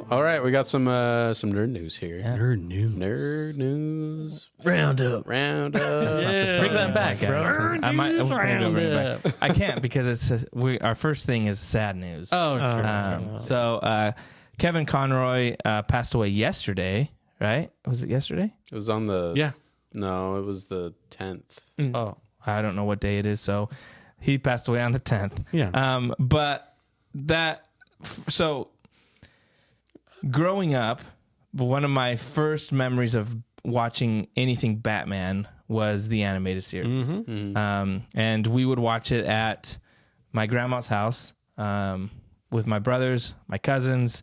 Cool. All right, we got some nerd news here. Yeah. Nerd news. Roundup. Yeah. Bring that back, guys. I might bring it back. I can't because our first thing is sad news. Oh, true. So Kevin Conroy passed away yesterday, right? Was it yesterday? It was on the... Yeah. No, it was the 10th. Oh, I don't know what day it is. So he passed away on the 10th. Yeah. So growing up, one of my first memories of watching anything Batman was the animated series. And we would watch it at my grandma's house with my brothers, my cousins,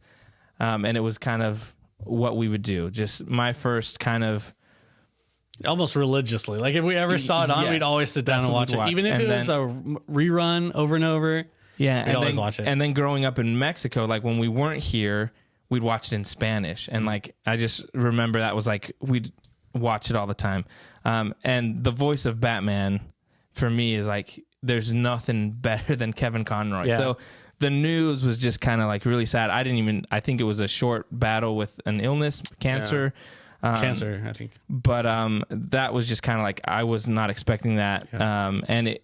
and it was kind of what we would do. Just my first kind of... Almost religiously. Like if we ever saw it on, we'd always sit down and watch it. Even if it was a rerun over and over. Yeah, we'd always watch it. And then growing up in Mexico, like when we weren't here, we'd watch it in Spanish. And like I just remember that was like we'd watch it all the time. And the voice of Batman for me is like there's nothing better than Kevin Conroy. Yeah. So the news was just kind of like really sad. I think it was a short battle with an illness, cancer. Yeah. Cancer, I think. But that was just kind of like I was not expecting that. Yeah. And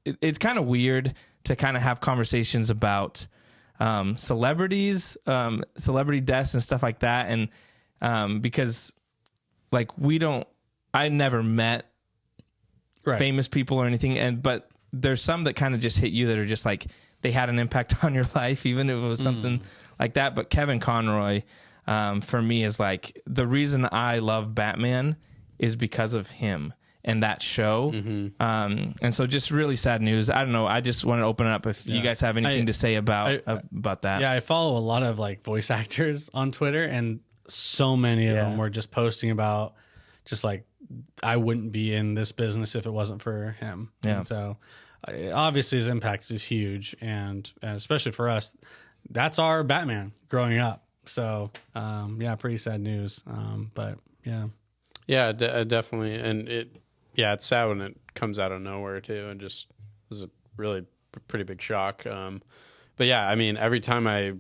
it's kind of weird to kind of have conversations about celebrities, celebrity deaths and stuff like that. And because like I never met famous people or anything. But there's some that kind of just hit you that are just like, they had an impact on your life, even if it was something like that. But Kevin Conroy, for me, is like the reason I love Batman is because of him and that show. And so just really sad news. I don't know. I just want to open it up if you guys have anything to say about that. Yeah, I follow a lot of like voice actors on Twitter, and so many of them were just posting about just like, I wouldn't be in this business if it wasn't for him. Yeah. And so obviously his impact is huge, and especially for us, that's our Batman growing up. So, pretty sad news. But yeah, definitely. And it's sad when it comes out of nowhere too, and just was a really pretty big shock. But yeah, I mean, every time I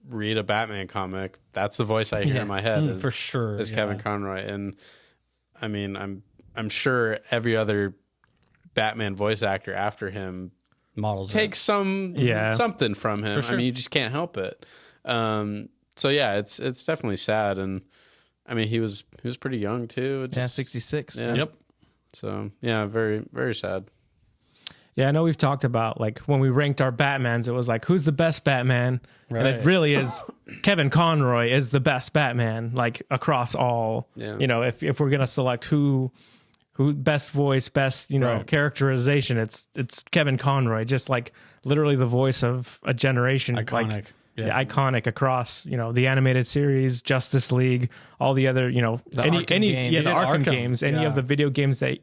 read a Batman comic, that's the voice I hear in my head. For sure, is Kevin Conroy. And I mean, I'm sure every other Batman voice actor after him models takes something from him. Sure. I mean, you just can't help it. So yeah, it's definitely sad, and I mean he was pretty young too. 66. Yeah. Yep. So yeah, very very sad. Yeah, I know we've talked about like when we ranked our Batmans, it was like who's the best Batman, and it really is Kevin Conroy is the best Batman, like across all. Yeah. You know, if we're gonna select who best voice, best characterization, it's Kevin Conroy, just like literally the voice of a generation, Iconic. like. Yeah, iconic across, the animated series, Justice League, all the other, the Arkham games, any of the video games that,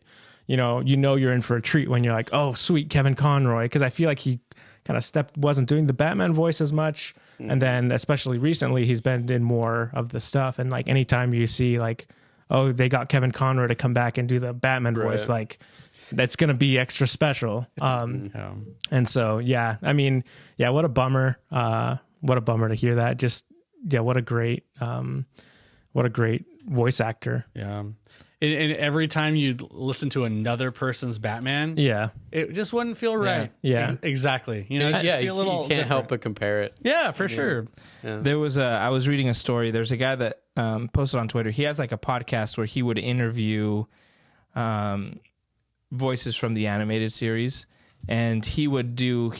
you're in for a treat when you're like, oh, sweet Kevin Conroy. Because I feel like he kind of wasn't doing the Batman voice as much. And then especially recently, he's been in more of the stuff. And like anytime you see like, oh, they got Kevin Conroy to come back and do the Batman voice, like that's going to be extra special. And so, yeah, I mean, yeah, what a bummer. What a bummer to hear that. Just, what a great voice actor. Yeah. And every time you listen to another person's Batman, it just wouldn't feel right. Yeah. Exactly. You can't help but compare it. Yeah, for sure. Yeah. There was I was reading a story. There's a guy that posted on Twitter. He has like a podcast where he would interview voices from the animated series. And he would do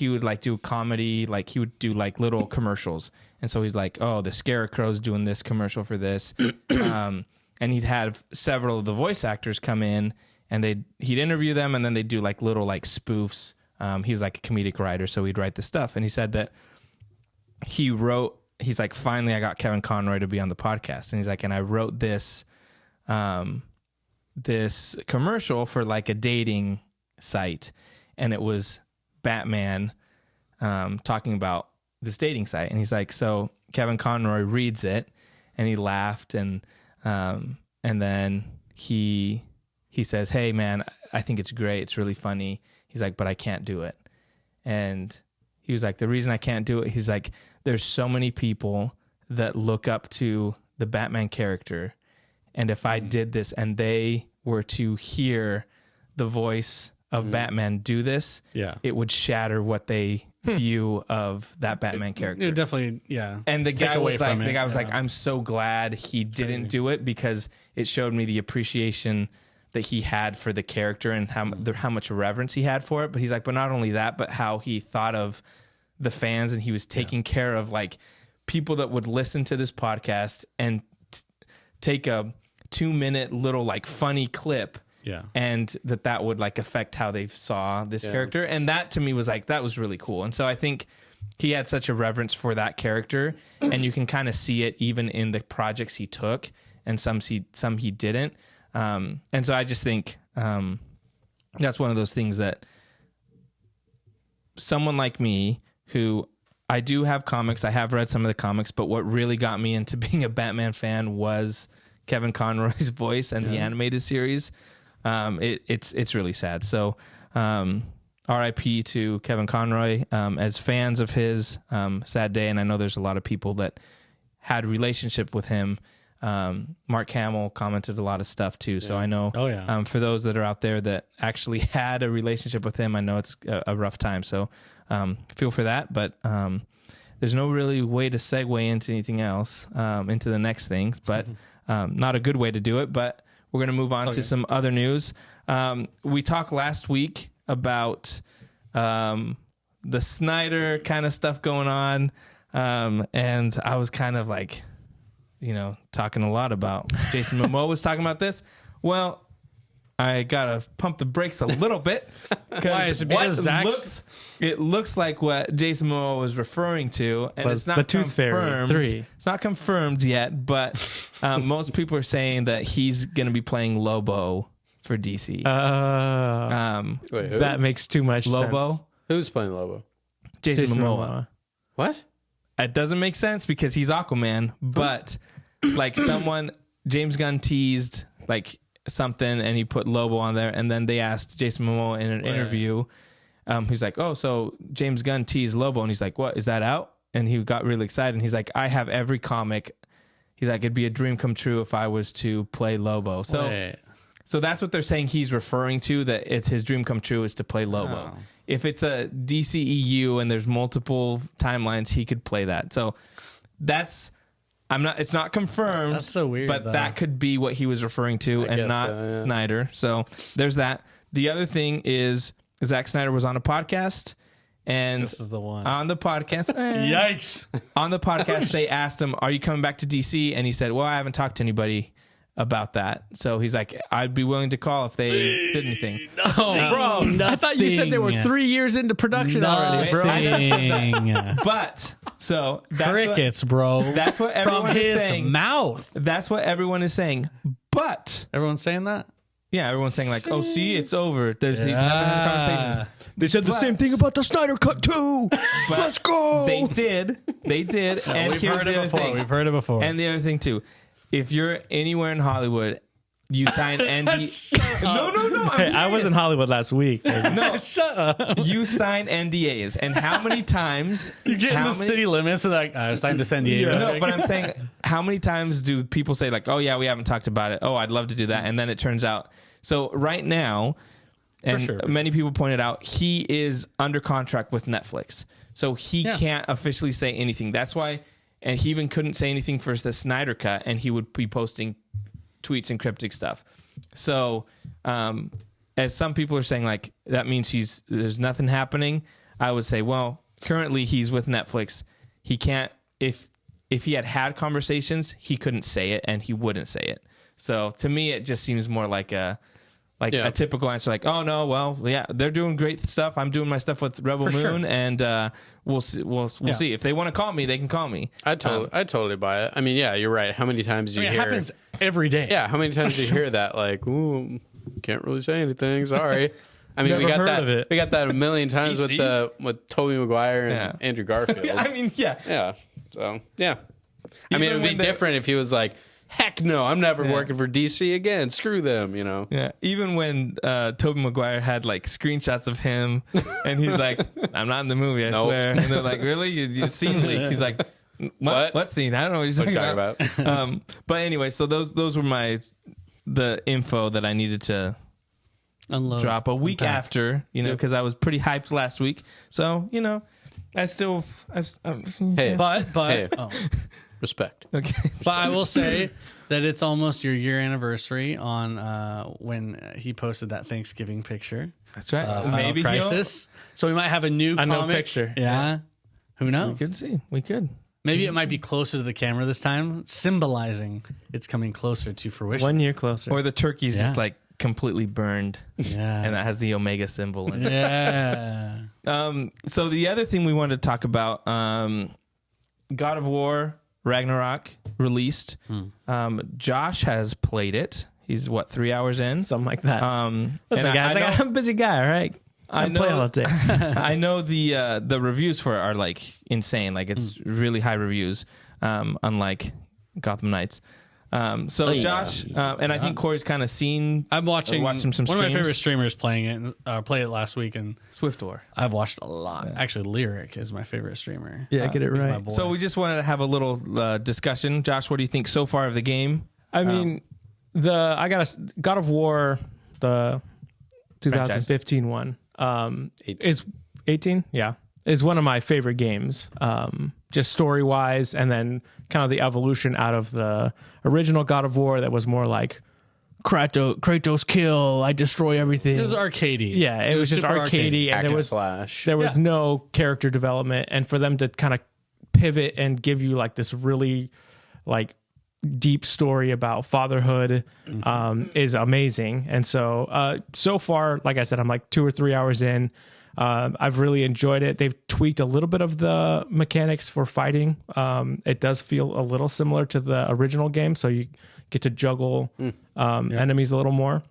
comedy, like he would do like little commercials. And so he's like, oh, the Scarecrow's doing this commercial for this. And he'd have several of the voice actors come in and he'd interview them, and then they'd do like little like spoofs. He was like a comedic writer, so he'd write the stuff. And he said that he's like, finally I got Kevin Conroy to be on the podcast. And he's like, and I wrote this commercial for like a dating site. And it was Batman talking about this dating site. And he's like, so Kevin Conroy reads it, and he laughed. And then he says, hey, man, I think it's great. It's really funny. He's like, but I can't do it. And he was like, the reason I can't do it, he's like, there's so many people that look up to the Batman character, and if I did this and they were to hear the voice of Batman do this, it would shatter what they view of that Batman character. It definitely, And the guy was like, I'm so glad he didn't do it, because it showed me the appreciation that he had for the character and how much reverence he had for it. But he's like, but not only that, but how he thought of the fans, and he was taking care of like people that would listen to this podcast and take a 2-minute little like funny clip. And that would like affect how they saw this character. And that to me was like, that was really cool. And so I think he had such a reverence for that character, and you can kind of see it even in the projects he took, and some he didn't. And so I just think that's one of those things that someone like me, who I do have comics, I have read some of the comics, but what really got me into being a Batman fan was Kevin Conroy's voice and the animated series. It's really sad. So RIP to Kevin Conroy. As fans of his, sad day. And I know there's a lot of people that had a relationship with him. Mark Hamill commented a lot of stuff too. So I know for those that are out there that actually had a relationship with him, I know it's a rough time. So feel for that. But there's no really way to segue into anything else, into the next things. But not a good way to do it. But we're going to move on to some other news. We talked last week about the Snyder kind of stuff going on. And I was kind of like, talking a lot about Jason Momoa was talking about this. Well, I got to pump the brakes a little bit. Why? Is it because it looks like what Jason Momoa was referring to, and it's not the Tooth Fairy 3. It's not confirmed yet, but most people are saying that he's going to be playing Lobo for DC. Wait, who? That makes too much Lobo? sense. Who's playing Lobo? Jason Momoa. What? It doesn't make sense because he's Aquaman, but like James Gunn teased like something and he put Lobo on there, and then they asked Jason Momoa in an interview. He's like, oh, so James Gunn teased Lobo, and he's like, what, is that out? And he got really excited, and he's like, I have every comic. He's like, it'd be a dream come true if I was to play Lobo. So that's what they're saying he's referring to, that it's his dream come true is to play Lobo. If it's a DCEU and there's multiple timelines, he could play that. So it's not confirmed. That's so weird. But that could be what he was referring to, and not Snyder. So there's that. The other thing is Zack Snyder was on a podcast, and this is the one. On the podcast. Yikes. On the podcast, they asked him, are you coming back to DC? And he said, well, I haven't talked to anybody about that. So he's like, I'd be willing to call if they said anything. Bro, I thought you said they were 3 years into production already, bro. But so that's crickets, bro. That's what everyone is saying. Mouth. That's what everyone is saying. But everyone's saying that. Yeah, everyone's saying like, oh, see, it's over. There's having conversations. They said the same thing about the Snyder Cut too. Let's go. They did. And we've heard it before. We've heard it before. And the other thing too, if you're anywhere in Hollywood, you sign NDAs. No. I was in Hollywood last week. No, shut up. You sign NDAs, and how many times you get in the city limits and like I signed this NDA? No, but I'm saying, how many times do people say like, "Oh yeah, we haven't talked about it. Oh, I'd love to do that," and then it turns out. So right now, and many people pointed out, he is under contract with Netflix, so he can't officially say anything. That's why. And he even couldn't say anything for the Snyder Cut, and he would be posting tweets and cryptic stuff. So, as some people are saying, like, that means there's nothing happening. I would say, well, currently he's with Netflix. He can't, if he had conversations, he couldn't say it, and he wouldn't say it. So to me, it just seems more like a typical answer, like, oh no, well, yeah, they're doing great stuff. I'm doing my stuff with Rebel Moon, and we'll see. If they want to call me, they can call me. I totally buy it. I mean, yeah, you're right. How many times do you hear? It happens every day. Yeah, how many times do you hear that? Like, ooh, can't really say anything. Sorry. I mean, we got that. We got that a million times with Tobey Maguire and Andrew Garfield. I mean, yeah. So yeah, I mean, it would be different if he was like, heck no, I'm never working for DC again. Screw them, Yeah, even when Tobey Maguire had like screenshots of him, and he's like, I'm not in the movie, I swear. And they're like, really? You've seen leaks? He's like, What scene? I don't know what you're talking about. But anyway, so those were the info that I needed to Unload. Drop a week after, because I was pretty hyped last week. So, I still, hey, but hey. Respect. Okay. But I will say that it's almost your year anniversary on when he posted that Thanksgiving picture. That's right. Maybe Crisis. So we might have a new comic picture. Yeah. Who knows? We could see. We could. Maybe it might be closer to the camera this time, symbolizing it's coming closer to fruition. 1 year closer. Or the turkey's just like completely burned. Yeah. And that has the Omega symbol in it. Yeah. So the other thing we wanted to talk about, God of War Ragnarok released. Josh has played it. He's 3 hours in? Something like that. Listen, guys, I'm a busy guy, all right? I play all day. I know the reviews for it are like insane. Like it's really high reviews, unlike Gotham Knights. So Josh, and I think Corey's kind of seen. I'm watching some streams. One of my favorite streamers playing it. Played it last week, and Swiftdoor. I've watched a lot. Yeah. Actually, Lyric is my favorite streamer. Yeah, get it right. So we just wanted to have a little discussion. Josh, what do you think so far of the game? I mean, God of War, the 2015 one. Is 18? Yeah. Is one of my favorite games. Just story wise, and then kind of the evolution out of the original God of War that was more like Kratos kill, I destroy everything. It was arcadey. Yeah, it was just arcadey, and there was no character development, and for them to kind of pivot and give you like this really like deep story about fatherhood is amazing. And so far, like I said, I'm like 2 or 3 hours in. I've really enjoyed it. They've tweaked a little bit of the mechanics for fighting. It does feel a little similar to the original game, so you get to juggle enemies a little more.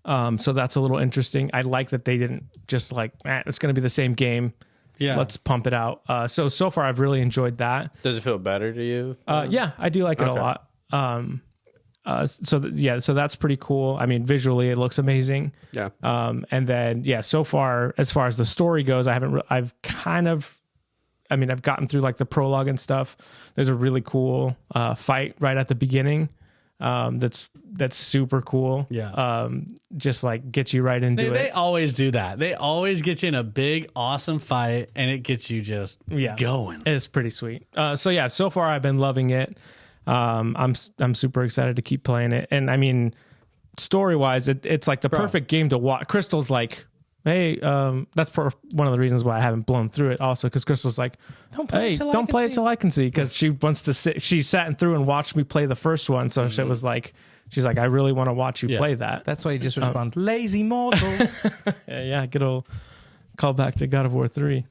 So that's a little interesting. I like that they didn't just like, it's going to be the same game. Yeah, let's pump it out. So far, I've really enjoyed that. Does it feel better to you? Yeah, I do like it a lot. So that's pretty cool. I mean, visually it looks amazing. Yeah. And then so far as the story goes, I've gotten through like the prologue and stuff. There's a really cool fight right at the beginning. That's super cool. Yeah. Just like gets you right into it. They always do that. They always get you in a big, awesome fight, and it gets you just going. It's pretty sweet. So far I've been loving it. I'm super excited to keep playing it. And I mean, story wise, it's like the perfect game to watch. Crystal's like, hey, that's one of the reasons why I haven't blown through it. Also, because Crystal's like, don't play it till I can see. Because she wants to sit. She sat through and watched me play the first one, so she was like, she's like, I really want to watch you play that. That's why you just respond, lazy mortal. Yeah, good old call back to God of War 3.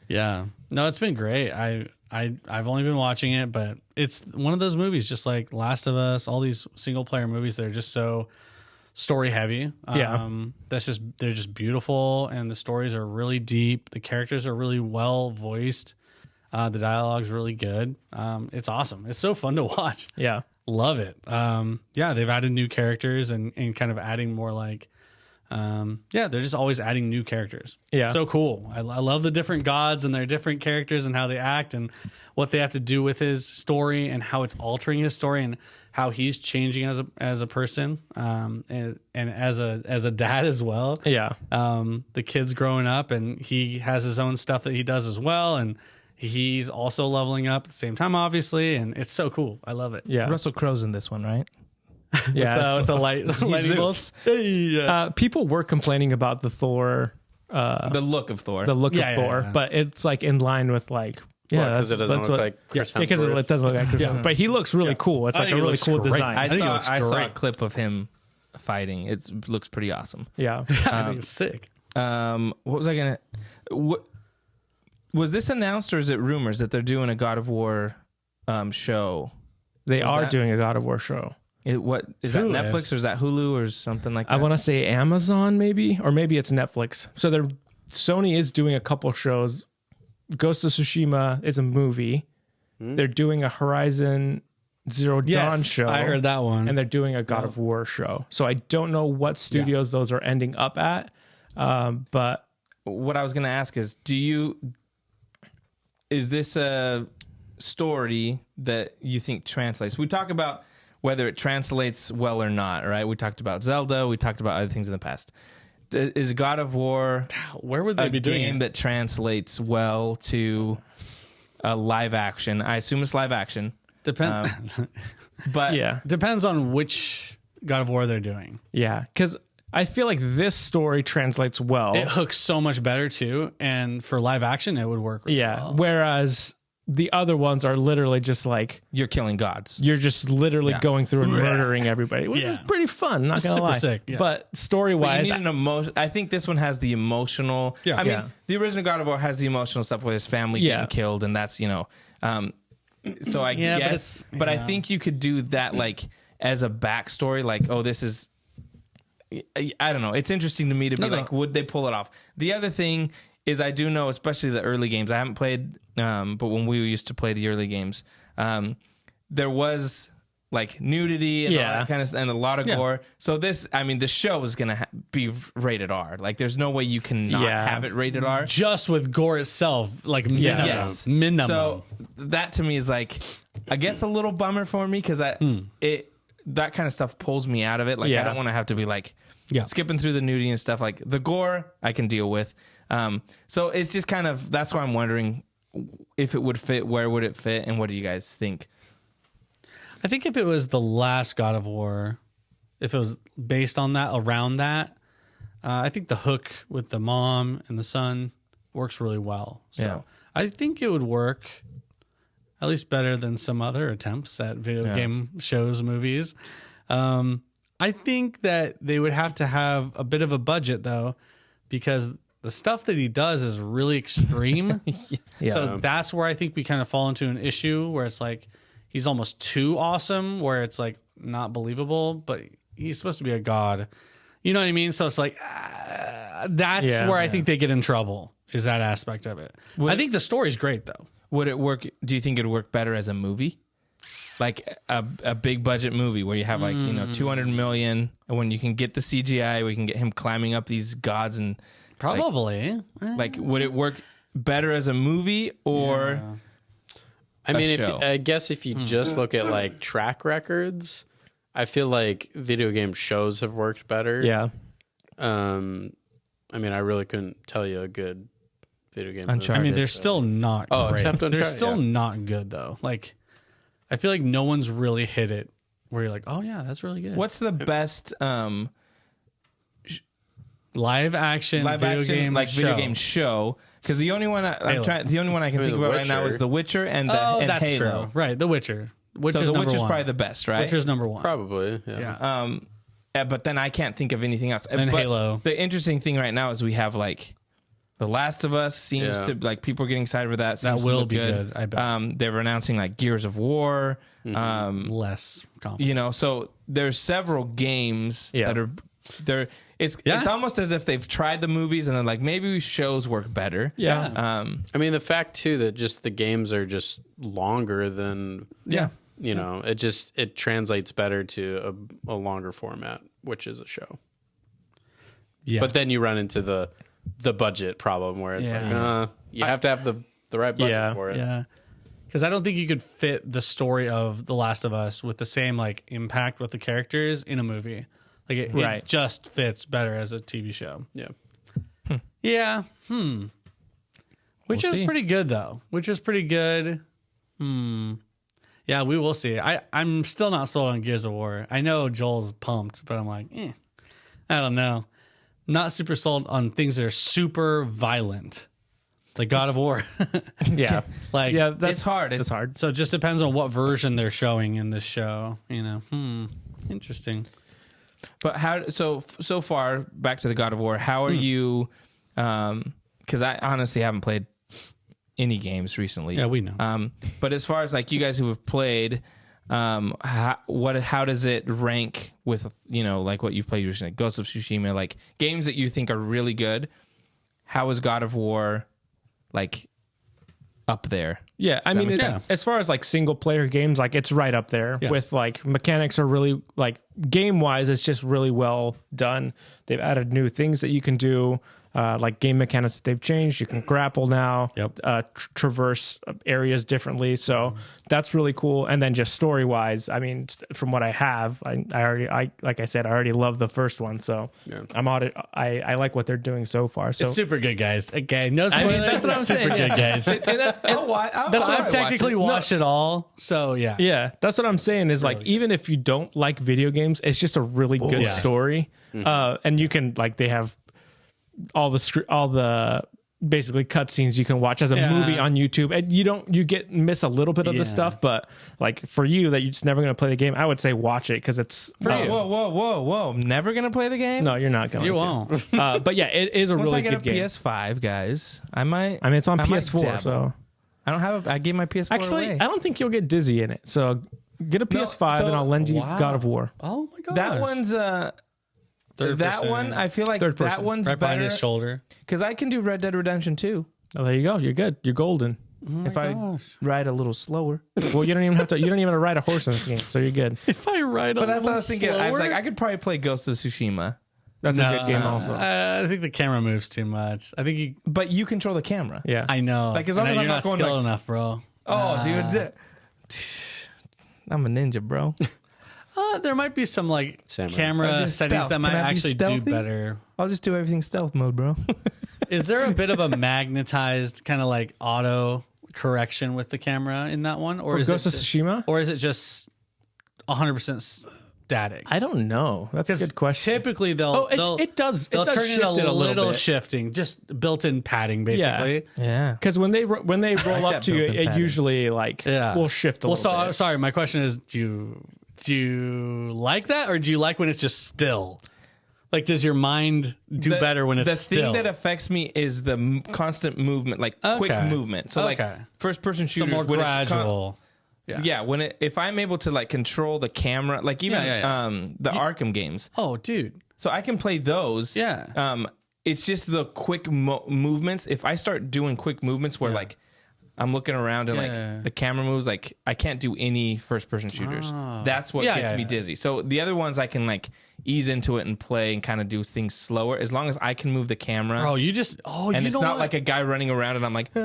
Yeah, no, it's been great. I've only been watching it, but it's one of those movies, just like Last of Us, all these single player movies. They're just so story heavy. They're just beautiful, and the stories are really deep. The characters are really well voiced. The dialogue's really good. It's awesome. It's so fun to watch. Yeah, love it. They've added new characters and kind of adding more like. They're just always adding new characters. Yeah, so cool. I love the different gods and their different characters and how they act and what they have to do with his story and how it's altering his story and how he's changing as a person and as a dad as well. Yeah, the kid's growing up and he has his own stuff that he does as well, and he's also leveling up at the same time, obviously, and it's so cool. I love it. Yeah, Russell Crowe's in this one, right? Yeah, with the lightning bolts. People were complaining about the Thor, the look of Thor, but it's like in line with like because it doesn't look like Chris Hemsworth. Because it doesn't look like Chris Hemsworth, but he looks really cool. It's like a really cool design. I saw a clip of him fighting. It looks pretty awesome. Yeah, I think it's sick. What was I gonna? What was this announced, or is it rumors that they're doing a God of War show? They are doing a God of War show. What is that, Netflix or is that Hulu or something like that? I want to say Amazon maybe, or maybe it's Netflix. So Sony is doing a couple shows. Ghost of Tsushima is a movie. They're doing a Horizon Zero Dawn show. I heard that one. And they're doing a God of War show. So I don't know what studios those are ending up at. But what I was going to ask is, is this a story that you think translates? We talk about whether it translates well or not, right? We talked about Zelda. We talked about other things in the past. Is God of War where would they be doing game that translates well to a live action? I assume it's live action. But depends on which God of War they're doing. Yeah, because I feel like this story translates well. It hooks so much better too, and for live action, it would work. Really well. Whereas the other ones are literally just like you're killing gods. You're just literally going through and murdering everybody, which is pretty fun. Not gonna lie, sick, but story wise, you need an emotion. I think this one has the emotional. I mean, the original God of War has the emotional stuff with his family getting killed, and that's so I guess. But I think you could do that like as a backstory, like this is. I don't know. It's interesting to me to be like, would they pull it off? The other thing is I do know, especially the early games. I haven't played, but when we used to play the early games, there was like nudity and all that kind of, and a lot of gore. So this show is gonna be rated R. Like, there's no way you can not have it rated R. Just with gore itself, like minimum. So that to me is like, I guess a little bummer for me because that kind of stuff pulls me out of it. Like I don't want to have to be like skipping through the nudity and stuff. Like the gore, I can deal with. So it's just kind of, that's why I'm wondering if it would fit, where would it fit, and what do you guys think? I think if it was the last God of War, if it was based on that, around that, I think the hook with the mom and the son works really well. So I think it would work at least better than some other attempts at video game shows, movies. I think that they would have to have a bit of a budget though, because the stuff that he does is really extreme. So that's where I think we kind of fall into an issue where it's like he's almost too awesome, where it's like not believable, but he's supposed to be a god. You know what I mean? So it's like that's where I think they get in trouble, is that aspect of it. I think the story's great though. Would it work? Do you think it'd work better as a movie? Like a big budget movie where you have like, 200 million, and when you can get the CGI, we can get him climbing up these gods and probably like would it work better as a movie or I mean, I guess if you just look at like track records, I feel like video game shows have worked better. I mean, I really couldn't tell you a good video game movie. I mean, they're still not great. Except they're still not good though. Like, I feel like no one's really hit it where you're like, oh yeah, that's really good. What's the best live action video game show? Because the only one I can think about right now is The Witcher and that's Halo. True. Right, The Witcher. So The Witcher's probably the best, right? Witcher's number one. Probably, yeah. But then I can't think of anything else. And Halo. The interesting thing right now is we have like The Last of Us seems to like people are getting excited for that. That will be good. I bet. They're announcing like Gears of War. Less confident. So there's several games that are there. It's almost as if they've tried the movies and then like maybe shows work better. Yeah. I mean, the fact too that just the games are just longer than it translates better to a longer format, which is a show. Yeah. But then you run into the budget problem where it's like you have to have the right budget for it. Yeah. Because I don't think you could fit the story of The Last of Us with the same like impact with the characters in a movie. Like it just fits better as a TV show. Yeah. Yeah. Which is pretty good though. Yeah, we will see. I'm still not sold on Gears of War. I know Joel's pumped, but I'm like, I don't know. Not super sold on things that are super violent. Like God of War. That's hard. It's hard. So it just depends on what version they're showing in this show, Interesting. But how so far back to the God of War, how are you cuz I honestly haven't played any games recently. Yeah, we know. But as far as like you guys who have played how does it rank with like what you've played recently, Ghost of Tsushima, like games that you think are really good? How is God of War like up there? Yeah, I mean, as far as like single player games, like it's right up there with like mechanics are really like game wise, it's just really well done. They've added new things that you can do, like game mechanics that they've changed. You can grapple now, traverse areas differently. So that's really cool. And then just story wise, I mean, from what I have, I like I said, I already love the first one. So I like what they're doing so far. So it's super good, guys. Okay, no spoilers. I mean, that's what I'm saying. Super good, guys. That's why I've technically watched it all. So yeah, that's what I'm saying. Is like even if you don't like video games, it's just a really good story. And you can like they have all the basically cutscenes you can watch as a movie on YouTube, and you miss a little bit of the stuff, but like for you that you're just never going to play the game, I would say watch it because it's whoa, never going to play the game. No, you're not going. You won't. But yeah, it is a really good game. PS5, guys, I mean it's on PS4, so I don't have. I gave my PS4 actually away. I don't think you'll get dizzy in it. So get a PS5 and I'll lend you God of War. Oh my god, that one's that one, I feel like that one's right behind his shoulder. Because I can do Red Dead Redemption 2. Oh, there you go. You're good. You're golden. If I ride a little slower. Well, you don't even have to ride a horse in this game, so you're good. If I ride a little slower. But that's what I was thinking. I was like, I could probably play Ghost of Tsushima. That's a good game also. I think the camera moves too much. I think But you control the camera. Yeah. I know. Like, as long as I'm not going skilled enough, bro. Oh, dude. I'm a ninja, bro. There might be some like camera settings that might actually do better. I'll just do everything stealth mode, bro. Is there a bit of a magnetized kind of like auto correction with the camera in that one, or is Ghost of Tsushima, or is it just 100% static? I don't know. That's a good question. Typically, it does turn shift it a little bit. shifting, just built-in padding, basically. Yeah. Because when they roll up to you, it usually like will shift a little bit. Sorry, my question is, do you like that, or do you like when it's just still? Like, does your mind do better when it's still? The thing that affects me is the constant movement, like quick movement. So like first-person shooters, more gradual. If I'm able to like control the camera, like even the Arkham games. Oh, dude. So I can play those. Yeah. It's just the quick movements. If I start doing quick movements where like I'm looking around and like the camera moves, like I can't do any first-person shooters. That's what gets me dizzy. So the other ones I can like ease into it and play and kind of do things slower as long as I can move the camera. Bro, and it's not like a guy running around and I'm like,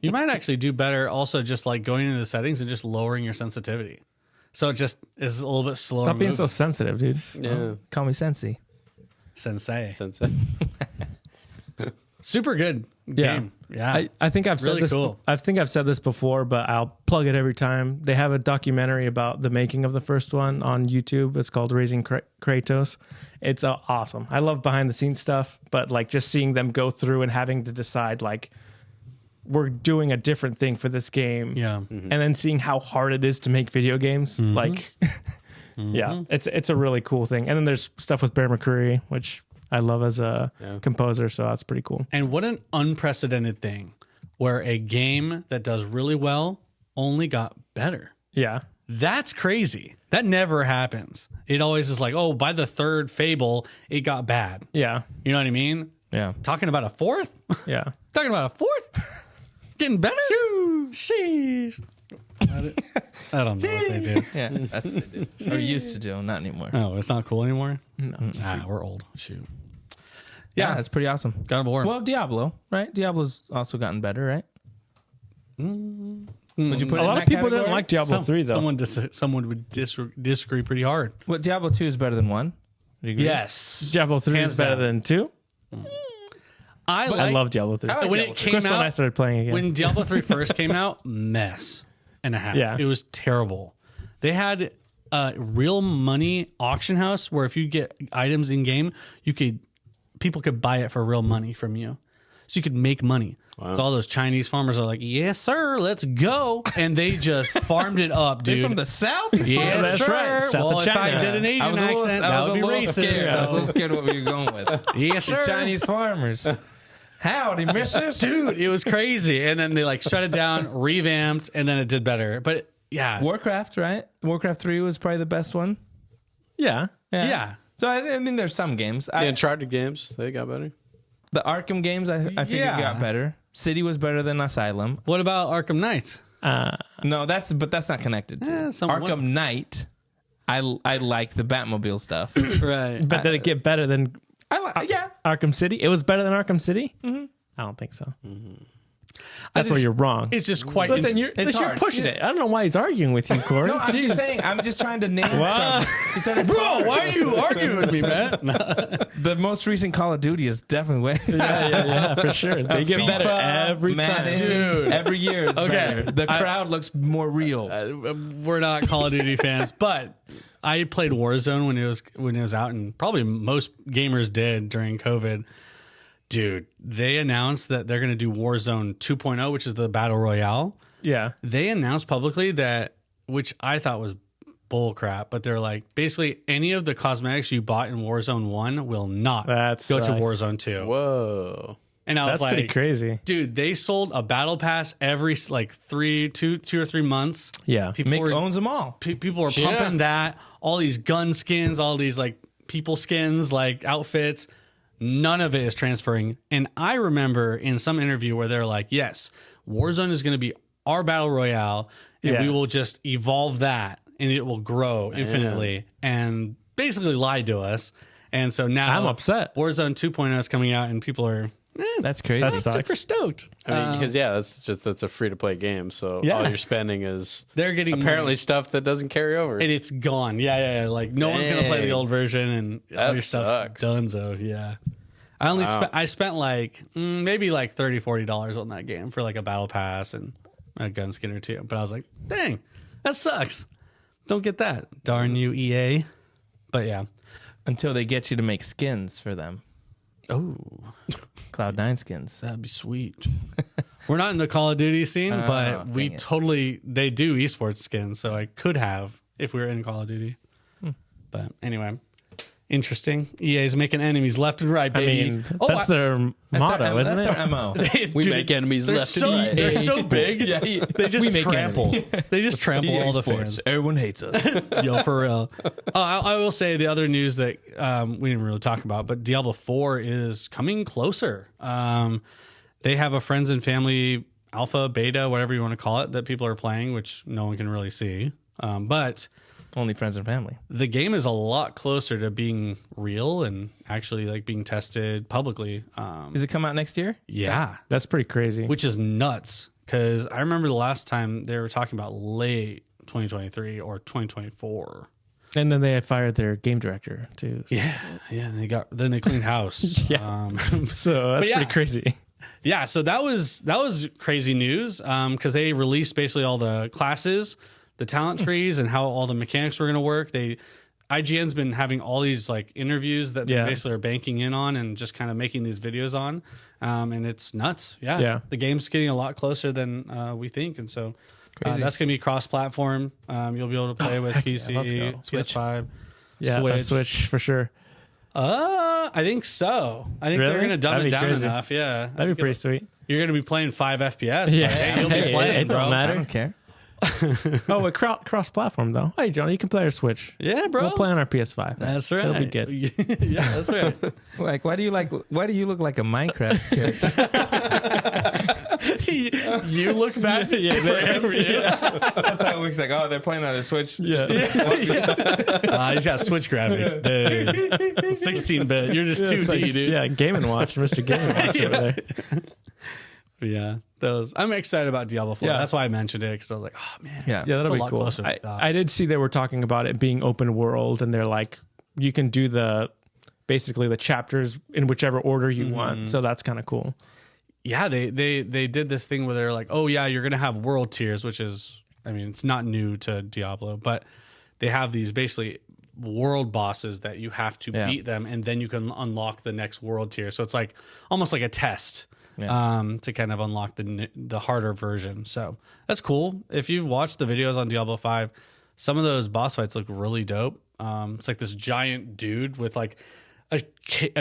You might actually do better also just like going into the settings and just lowering your sensitivity. So it just is a little bit slower. Stop being so sensitive, dude. Yeah. Call me Sensei. Sensei. Super good game. Yeah. I think I've said this. Cool. I think I've said this before, but I'll plug it every time. They have a documentary about the making of the first one on YouTube. It's called Raising Kratos. It's awesome. I love behind the scenes stuff, but like just seeing them go through and having to decide like we're doing a different thing for this game. Yeah. And then seeing how hard it is to make video games. Like it's a really cool thing. And then there's stuff with Bear McCreary, which I love as a composer, so that's pretty cool. And what an unprecedented thing where a game that does really well only got better. Yeah. That's crazy. That never happens. It always is like, oh, by the third Fable, it got bad. Yeah. You know what I mean? Yeah. Talking about a fourth? Yeah. Talking about a fourth? Getting better? Sheesh. I don't know what they do. Yeah, that's what they do. Or used to do, not anymore. Oh, it's not cool anymore? No. We're old. Shoot. Yeah, that's pretty awesome. God of War. Well, Diablo, right? Diablo's also gotten better, right? Would you put a lot of people didn't like Diablo 3, though. Someone would disagree pretty hard. What, Diablo 2 is better than 1? Yes. Diablo 3 is better than 2? I love Diablo 3. When it came out, I started playing again. When Diablo 3 first came out, mess and a half. Yeah. It was terrible. They had real money auction house where if you get items in game, people could buy it for real money from you. So you could make money. Wow. So all those Chinese farmers are like, yes, sir, let's go. And they just farmed it up, dude. They're from the South? Yes, that's sir. right. South well, of if China. I did an Asian accent, that would be racist. Scared. I was a little scared what we were going with. Yes, sir. Chinese farmers. Howdy, missus. Dude, it was crazy. And then they like shut it down, revamped, and then it did better. But yeah. Warcraft, right? Warcraft 3 was probably the best one. Yeah. So I mean, there's some games. The Uncharted games, they got better. The Arkham games, I figured got better. City was better than Asylum. What about Arkham Knight? No, that's not connected to Arkham Knight. I like the Batmobile stuff. Right. But did it get better than Arkham City? It was better than Arkham City? Mm-hmm. I don't think so. Mm-hmm. That's where you're wrong. It's just quite... Listen, you're pushing it. I don't know why he's arguing with you, Corey. No, I'm just saying. I'm just trying to name something. Bro, why are you arguing with me, man? The most recent Call of Duty is definitely way. Yeah, for sure. They get FIFA, better every time. Dude. Every year is better. The crowd looks more real. We're not Call of Duty fans, but I played Warzone when it was out, and probably most gamers did during COVID. Dude, they announced that they're going to do Warzone 2.0, which is the Battle Royale. Yeah. They announced publicly that, which I thought was bull crap, but they're like, basically any of the cosmetics you bought in Warzone 1 will not go to Warzone 2. Whoa. And I was like, pretty crazy. Dude, they sold a battle pass every like 2 or 3 months. Yeah. Mick owns them all. People were pumping that. All these gun skins, all these like people skins, like outfits. None of it is transferring. And I remember in some interview where they're like, yes, Warzone is going to be our battle royale, and we will just evolve that, and it will grow infinitely, and basically lied to us. And so now I'm upset. Warzone 2.0 is coming out, and people are... That's crazy. That's super stoked. I mean, because that's a free to play game, so all you're spending is they're getting apparently stuff that doesn't carry over, and it's gone. Yeah. Like no one's gonna play the old version, and all your stuff's done. So yeah, I spent like maybe like $30-$40 on that game for like a battle pass and a gun skin or two. But I was like, dang, that sucks. Don't get that, darn you, EA. But yeah, until they get you to make skins for them. Oh. Cloud9 skins. That'd be sweet. We're not in the Call of Duty scene, but they do esports skins, so I could have if we were in Call of Duty. But anyway, interesting. EA's making enemies left and right, baby. I mean, that's their motto, isn't it? That's our MO. We make enemies left and right. They're so big. They just trample. They just trample all the fans. Everyone hates us. Yo, for real. I will say the other news that we didn't really talk about, but Diablo 4 is coming closer. They have a friends and family alpha, beta, whatever you want to call it, that people are playing, which no one can really see. But only friends and family. The game is a lot closer to being real and actually like being tested publicly. Does it come out next year? Yeah. That's pretty crazy. Which is nuts. Because I remember the last time they were talking about late 2023 or 2024. And then they had fired their game director too. So. Yeah. Then they cleaned house. So that's pretty crazy. Yeah. So that was crazy news. Because they released basically all the classes, the talent trees, and how all the mechanics were going to work. IGN's been having all these like interviews that they basically are banking in on and just kind of making these videos on. And it's nuts. Yeah. The game's getting a lot closer than we think. And so that's going to be cross-platform. You'll be able to play with PC, PS5, Switch for sure. I think so. I think they're going to dumb it down enough. Yeah. That'd be pretty sweet. You're going to be playing 5 FPS. Yeah. Hey, you'll be playing, it don't matter. I don't care. Oh, cross-platform though. Hey, John, you can play our Switch. Yeah, bro. We'll play on our PS5. That's right. It'll be good. Yeah, that's right. Like, why do you look like a Minecraft character? You look bad. That's how it looks like. Oh, they're playing on their Switch. Yeah. He's got Switch graphics, dude. 16-bit. You're just 2D, dude. Yeah, Game & Watch, Mr. Game & Watch over there. Yeah, I'm excited about Diablo 4. That's why I mentioned it, because I was like, oh man, that'll be cool. I did see they were talking about it being open world, and they're like, you can do basically the chapters in whichever order you want. So that's kind of cool. Yeah, they did this thing where they're like, oh yeah, you're gonna have world tiers, which is, I mean, it's not new to Diablo, but they have these basically world bosses that you have to beat them, and then you can unlock the next world tier. So it's like almost like a test. To kind of unlock the harder version. So that's cool. If you've watched the videos on Diablo 5, some of those boss fights look really dope. It's like this giant dude with like a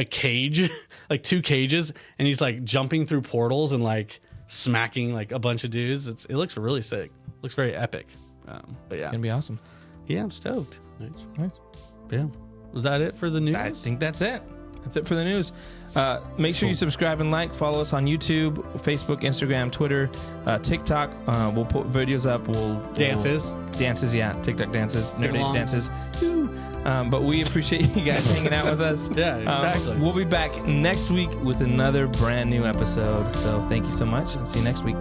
cage, like 2 cages, and he's like jumping through portals and like smacking like a bunch of dudes. It looks really sick. Looks very epic. But yeah, it's gonna be awesome. Yeah, I'm stoked. Nice. Yeah. Was that it for the news? I think that's it. That's it for the news. Make sure you subscribe and like. Follow us on YouTube, Facebook, Instagram, Twitter, TikTok. We'll put videos up. Dances, yeah. TikTok dances, Nerd Age dances. But we appreciate you guys hanging out with us. Yeah, exactly. We'll be back next week with another brand new episode. So thank you so much, and see you next week.